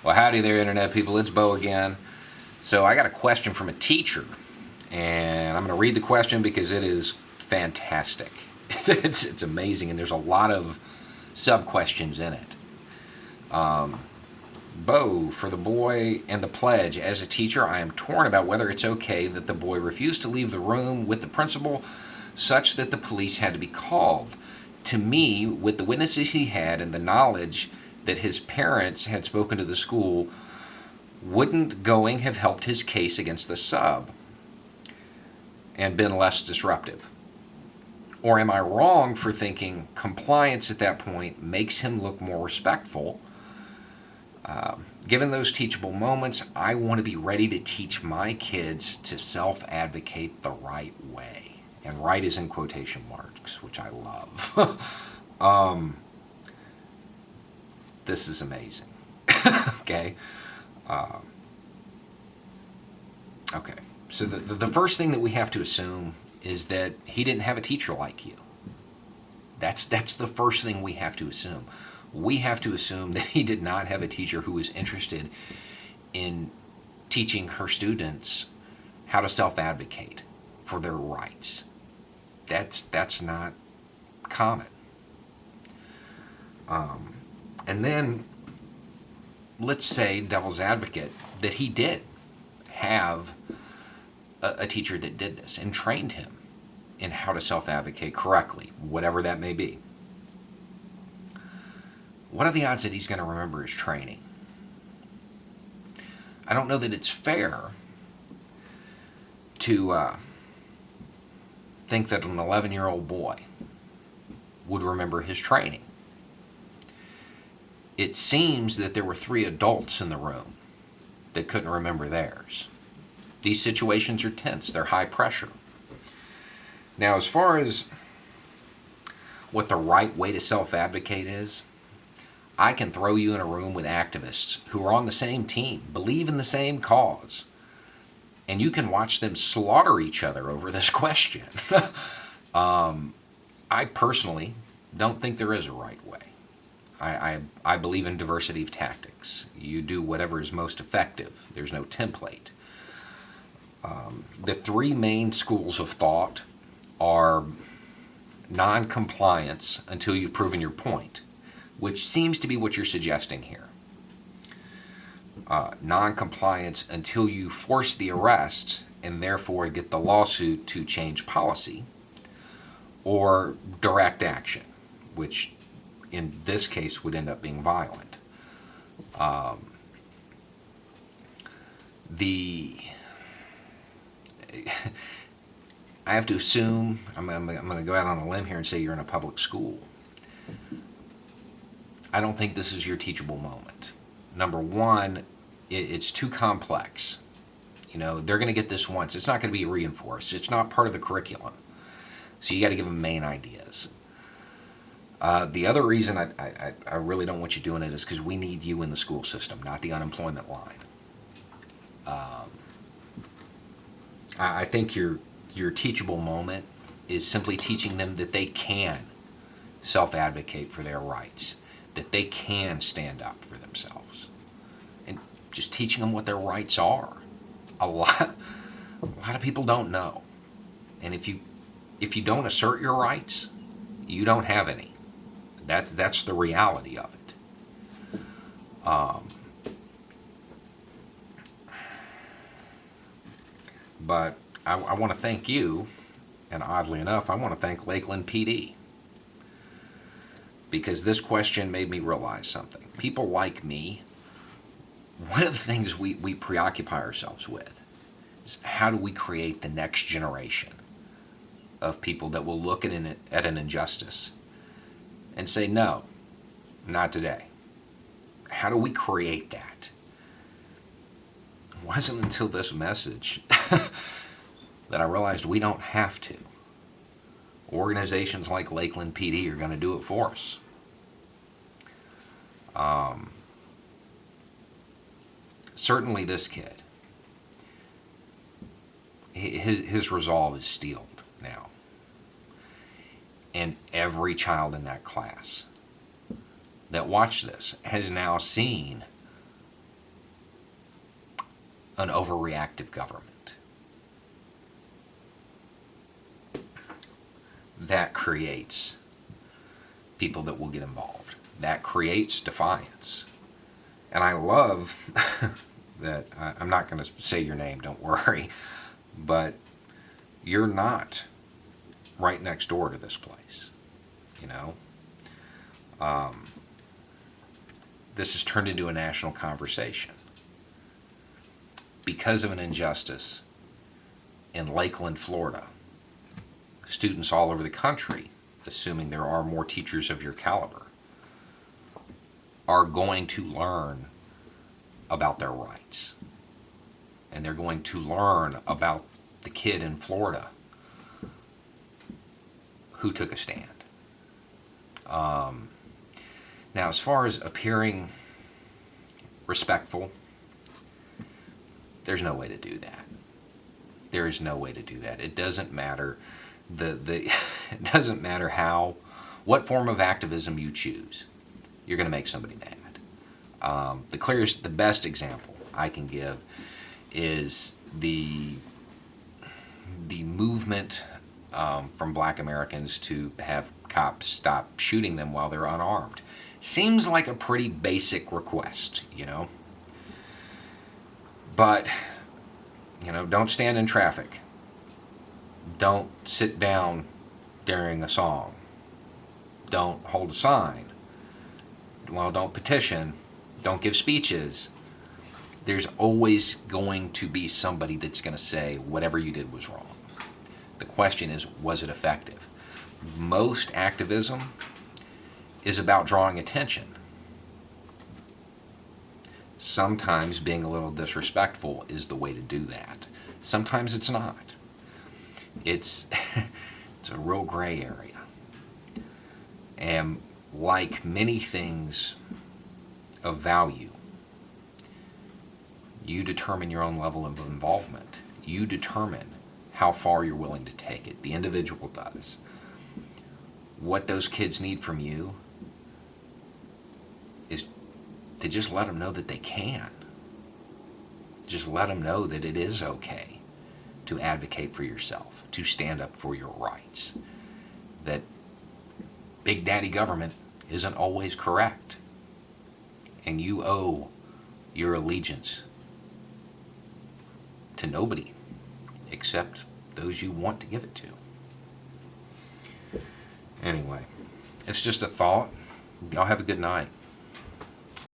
Well, howdy there, Internet people. It's Bo again. So I got a question from a teacher, and I'm going to read the question because it is fantastic. It's amazing, and there's a lot of sub-questions in it. Bo, for the boy and the pledge, as a teacher, I am torn about whether it's okay that the boy refused to leave the room with the principal such that the police had to be called. To me, with the witnesses he had and the knowledge that his parents had spoken to the school, wouldn't going have helped his case against the sub and been less disruptive? Or am I wrong for thinking compliance at that point makes him look more respectful? Given those teachable moments, I want to be ready to teach my kids to self-advocate the right way. And right is in quotation marks, which I love. This is amazing. Okay. Okay. So the first thing that we have to assume is that he didn't have a teacher like you. That's the first thing we have to assume. We have to assume that he did not have a teacher who was interested in teaching her students how to self-advocate for their rights. That's not common. And then let's say, devil's advocate, that he did have a teacher that did this and trained him in how to self-advocate correctly, whatever that may be. What are the odds that he's going to remember his training? I don't know that it's fair to think that an 11-year-old boy would remember his training. It seems that there were 3 adults in the room that couldn't remember theirs. These situations are tense. They're high pressure. Now, as far as what the right way to self-advocate is, I can throw you in a room with activists who are on the same team, believe in the same cause, and you can watch them slaughter each other over this question. I personally don't think there is a right way. I believe in diversity of tactics. You do whatever is most effective. There's no template. The 3 main schools of thought are non-compliance until you've proven your point, which seems to be what you're suggesting here. Non-compliance until you force the arrest and therefore get the lawsuit to change policy, or direct action, which in this case would end up being violent. I have to assume, I'm going to go out on a limb here and say you're in a public school. I don't think this is your teachable moment. Number one, it's too complex. You know, they're going to get this once. It's not going to be reinforced. It's not part of the curriculum. So you got to give them main ideas. The other reason I really don't want you doing it is because we need you in the school system, not the unemployment line. I think your teachable moment is simply teaching them that they can self-advocate for their rights, that they can stand up for themselves, and just teaching them what their rights are. A lot of people don't know, and if you don't assert your rights, you don't have any. That's the reality of it. But I want to thank you, and oddly enough, I want to thank Lakeland PD, because this question made me realize something. People like me, one of the things we preoccupy ourselves with is how do we create the next generation of people that will look at an injustice and say, no, not today. How do we create that? It wasn't until this message that I realized we don't have to. Organizations like Lakeland PD are going to do it for us. Certainly this kid, his resolve is steeled now. And every child in that class that watched this has now seen an overreactive government. That creates people that will get involved. That creates defiance. And I love that, I'm not going to say your name, don't worry, but you're not right next door to this place, you know? This has turned into a national conversation because of an injustice in Lakeland, Florida. Students all over the country, assuming there are more teachers of your caliber, are going to learn about their rights. And they're going to learn about the kid in Florida who took a stand. Now, as far as appearing respectful, there's no way to do that. There is no way to do that. It doesn't matter it doesn't matter what form of activism you choose. You're going to make somebody mad. The best example I can give is the movement from Black Americans to have cops stop shooting them while they're unarmed. Seems like a pretty basic request, you know. But, you know, don't stand in traffic. Don't sit down during a song. Don't hold a sign. Well, don't petition. Don't give speeches. There's always going to be somebody that's going to say whatever you did was wrong. The question is, was it effective? Most activism is about drawing attention. Sometimes being a little disrespectful is the way to do that. Sometimes it's not. It's a real gray area. And like many things of value, you determine your own level of involvement. You determine how far you're willing to take it. The individual does. What those kids need from you is to just let them know that they can. Just let them know that it is okay to advocate for yourself, to stand up for your rights. That Big Daddy government isn't always correct. And you owe your allegiance to nobody except those you want to give it to. Anyway, it's just a thought. Y'all have a good night.